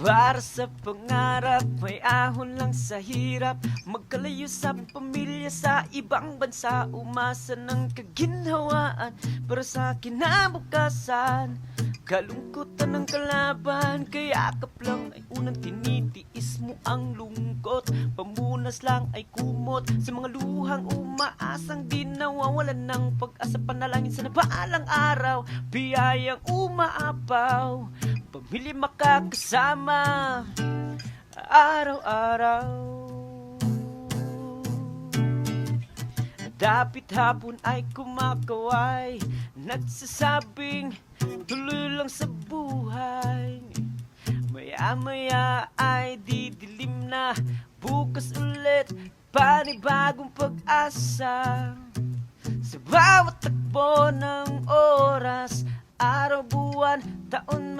Para sa pangarap, may ahon lang sa hirap. Magkalayo sa pamilya sa ibang bansa, umasa ng kaginhawaan para sa kinabukasan. Kalungkutan ng kalaban, kaya kaplang ay unang tinitiis mo ang lungkot. Pamunas lang ay kumot sa mga luhang umaasang di nawawalan ng pag-asa. Panalangin sa nabaalang araw, biyayang umaapaw, pamilya makakasama araw-araw. Dapit hapon ay kumakaway, nagsasabing tuloy lang sa buhay. Maya-maya ay didilim na, bukas ulit panibagong pag-asa. Sa bawat takbo ng oras, araw, buwan, taon,